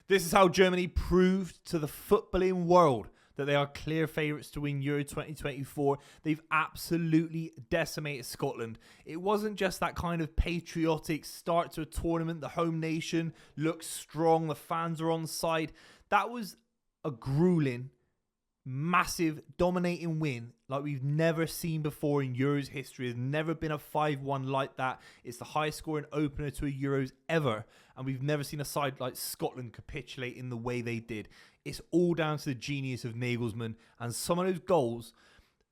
This is how Germany proved to the footballing world that they are clear favourites to win Euro 2024. They've absolutely decimated Scotland. It wasn't just that kind of patriotic start to a tournament. The home nation looks strong. The fans are on side. That was a grueling, massive, dominating win like we've never seen before in Euros history. There's never been a 5-1 like that. It's the highest scoring opener to a Euros ever, and we've never seen a side like Scotland capitulate in the way they did. It's all down to the genius of Nagelsmann and some of those goals.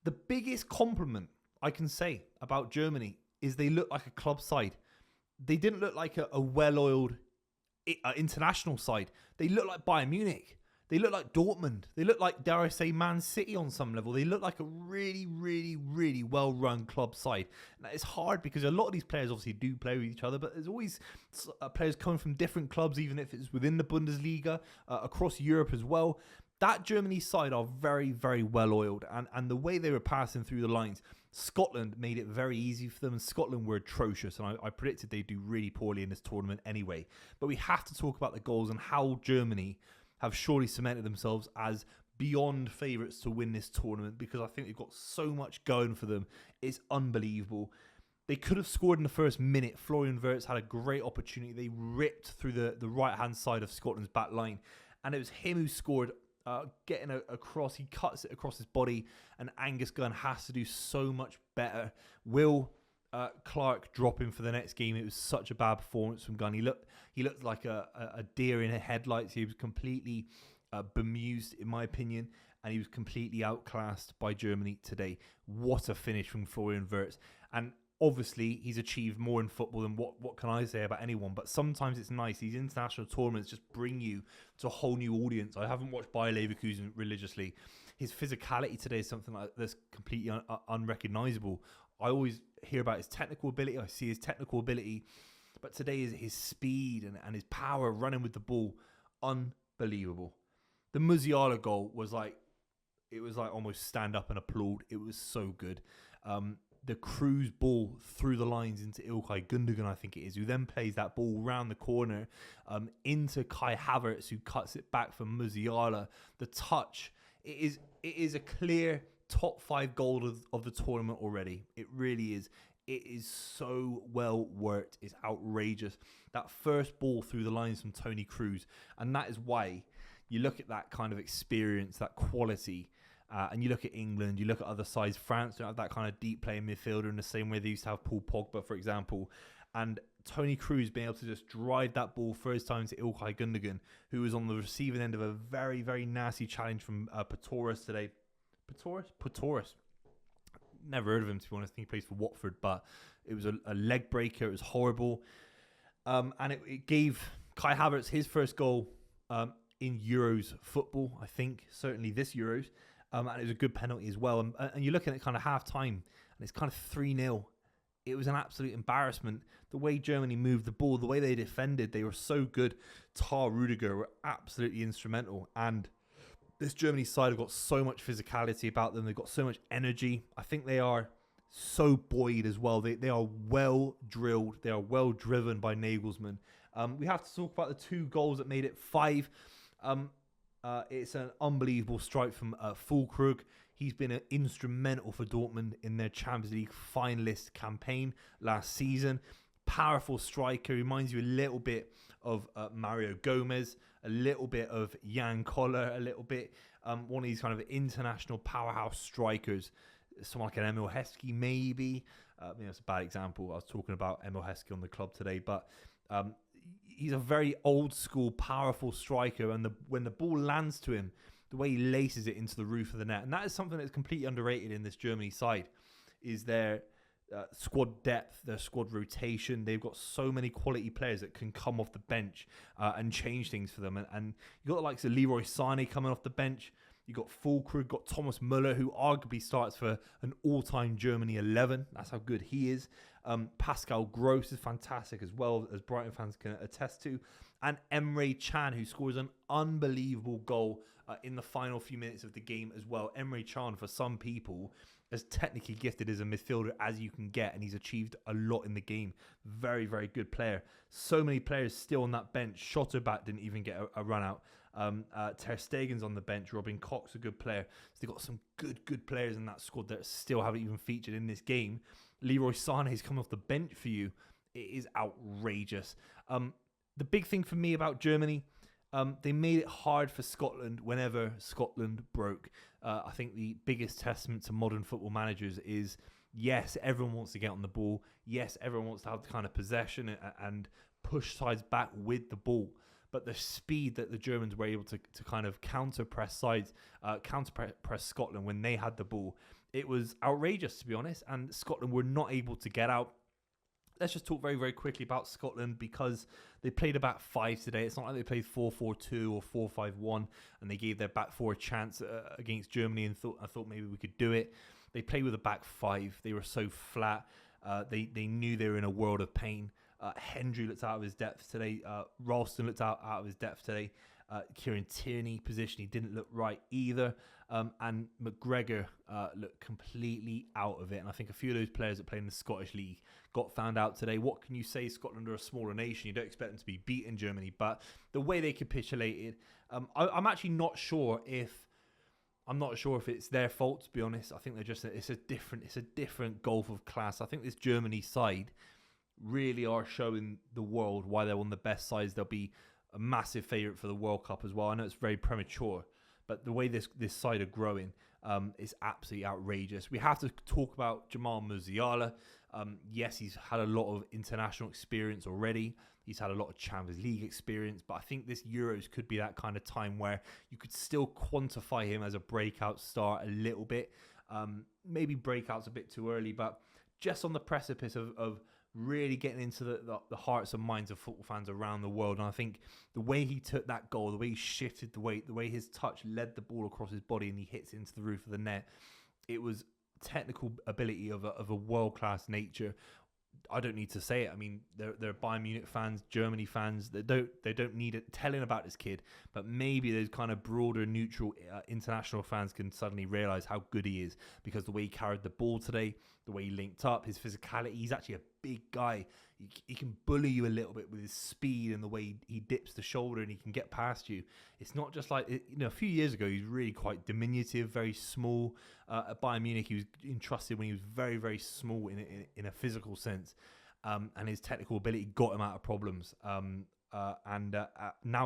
The biggest compliment I can say about Germany is they look like a club side. They didn't look like a well-oiled international side. They look like Bayern Munich. They look like Dortmund. They look like, dare I say, Man City on some level. They look like a really, really, really well-run club side. Now, it's hard because a lot of these players obviously do play with each other, but there's always players coming from different clubs, even if it's within the Bundesliga, across Europe as well. That Germany side are very, very well-oiled, and the way they were passing through the lines, Scotland made it very easy for them, and Scotland were atrocious, and I predicted they'd do really poorly in this tournament anyway. But we have to talk about the goals and how Germany have surely cemented themselves as beyond favourites to win this tournament, because I think they've got so much going for them. It's unbelievable. They could have scored in the first minute. Florian Wirtz had a great opportunity. They ripped through the right-hand side of Scotland's back line, and it was him who scored, getting a cross. He cuts it across his body, and Angus Gunn has to do so much better. Will Clark dropping for the next game. It was such a bad performance from Gunn. He looked like a deer in headlights. He was completely bemused, in my opinion, and he was completely outclassed by Germany today. What a finish from Florian Wirtz. And obviously, he's achieved more in football than what can I say about anyone. But sometimes it's nice. These international tournaments just bring you to a whole new audience. I haven't watched Bayer Leverkusen religiously. His physicality today is something like that's completely unrecognizable. I always hear about his technical ability. I see his technical ability. But today is his speed and his power running with the ball. Unbelievable. The Musiala goal was like almost stand up and applaud. It was so good. The cruise ball through the lines into İlkay Gündoğan, I think it is, who then plays that ball round the corner into Kai Havertz, who cuts it back for Musiala. The touch, it is a clear top 5 goal of the tournament already. It really is. It is so well worked. It's outrageous. That first ball through the lines from Toni Kroos, and that is why you look at that kind of experience, that quality. And you look at England, you look at other sides. France don't have that kind of deep playing midfielder in the same way they used to have Paul Pogba, for example. And Toni Kroos being able to just drive that ball first time to İlkay Gündoğan, who was on the receiving end of a very, very nasty challenge from Patoris today. Patoris. Never heard of him, to be honest. I think he plays for Watford, but it was a leg breaker. It was horrible. And it gave Kai Havertz his first goal in Euros football, I think. Certainly this Euros. And it was a good penalty as well. And you're looking at kind of half-time, and it's kind of 3-0. It was an absolute embarrassment. The way Germany moved the ball, the way they defended, they were so good. Tar Rudiger were absolutely instrumental. And this Germany side have got so much physicality about them. They've got so much energy. I think they are so buoyed as well. They are well drilled. They are well driven by Nagelsmann. We have to talk about the 2 goals that made it 5. It's an unbelievable strike from Füllkrug. He's been instrumental for Dortmund in their Champions League finalist campaign last season. Powerful striker. Reminds you a little bit of Mario Gomez, a little bit of Jan Koller, a little bit one of these kind of international powerhouse strikers. Someone like an Emil Heskey, maybe. It's a bad example. I was talking about Emil Heskey on the club today, but he's a very old school, powerful striker, and when the ball lands to him, the way he laces it into the roof of the net, and that is something that's completely underrated in this Germany side, is their squad depth, their squad rotation. They've got so many quality players that can come off the bench and change things for them. And you got the likes of Leroy Sané coming off the bench. You got Füllkrug, got Thomas Müller, who arguably starts for an all-time Germany 11. That's how good he is. Pascal Gross is fantastic as well, as Brighton fans can attest to. And Emre Can, who scores an unbelievable goal in the final few minutes of the game as well. Emre Can, for some people, as technically gifted as a midfielder as you can get, and he's achieved a lot in the game. Very, very good player. So many players still on that bench. Schotterback didn't even get a run out. Ter Stegen's on the bench. Robin Koch's a good player. So they've got some good players in that squad that still haven't even featured in this game. Leroy Sané's come off the bench for you. It is outrageous. The big thing for me about Germany, they made it hard for Scotland whenever Scotland broke. I think the biggest testament to modern football managers is, yes, everyone wants to get on the ball. Yes, everyone wants to have the kind of possession and push sides back with the ball. But the speed that the Germans were able to kind of counter-press Scotland when they had the ball, it was outrageous, to be honest. And Scotland were not able to get out. Let's just talk very, very quickly about Scotland, because they played a back five today. It's not like they played 4-4-2 or 4-5-1 and they gave their back four a chance against Germany and I thought maybe we could do it. They played with a back five. They were so flat. They knew they were in a world of pain. Hendry looked out of his depth today. Ralston looked out of his depth today. Kieran Tierney position, he didn't look right either. And McGregor looked completely out of it. And I think a few of those players that play in the Scottish League got found out today. What can you say? Scotland are a smaller nation. You don't expect them to be beating Germany. But the way they capitulated, I'm actually not sure if it's their fault, to be honest. I think they're just it's a different gulf of class. I think this Germany side really are showing the world why they're one of the best sides. They'll be a massive favourite for the World Cup as well. I know it's very premature, but the way this side are growing is absolutely outrageous. We have to talk about Jamal Musiala. Yes, he's had a lot of international experience already. He's had a lot of Champions League experience, but I think this Euros could be that kind of time where you could still quantify him as a breakout star a little bit. Maybe breakout's a bit too early, but just on the precipice of really getting into the hearts and minds of football fans around the world. And I think the way he took that goal, the way he shifted the weight, the way his touch led the ball across his body and he hits it into the roof of the net, it was technical ability of a world-class nature. I don't need to say it. I mean, they're Bayern Munich fans, Germany fans. They don't need it telling about this kid, but maybe those kind of broader, neutral international fans can suddenly realise how good he is, because the way he carried the ball today, the way he linked up, his physicality. He's actually a big guy. He can bully you a little bit with his speed and the way he dips the shoulder and he can get past you. It's not just like, a few years ago, he was really quite diminutive, very small. At Bayern Munich, he was entrusted when he was very, very small in a physical sense. And his technical ability got him out of problems. Now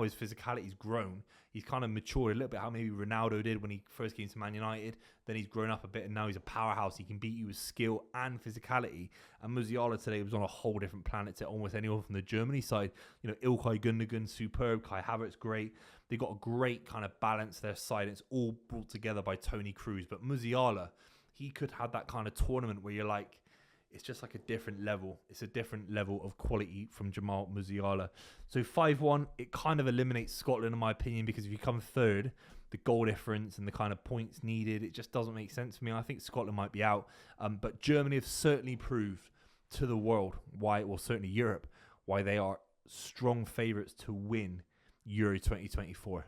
his physicality's grown. He's kind of matured a little bit, how maybe Ronaldo did when he first came to Man United. Then he's grown up a bit and now he's a powerhouse. He can beat you with skill and physicality. And Musiala today was on a whole different planet to almost anyone from the Germany side. Ilkay Gundogan, superb. Kai Havertz, great. They got a great kind of balance their side. It's all brought together by Toni Kroos. But Musiala, he could have that kind of tournament where you're like, it's just like a different level. It's a different level of quality from Jamal Musiala. So 5-1, it kind of eliminates Scotland in my opinion, because if you come third, the goal difference and the kind of points needed, it just doesn't make sense to me. I think Scotland might be out. But Germany have certainly proved to the world certainly Europe, why they are strong favourites to win Euro 2024.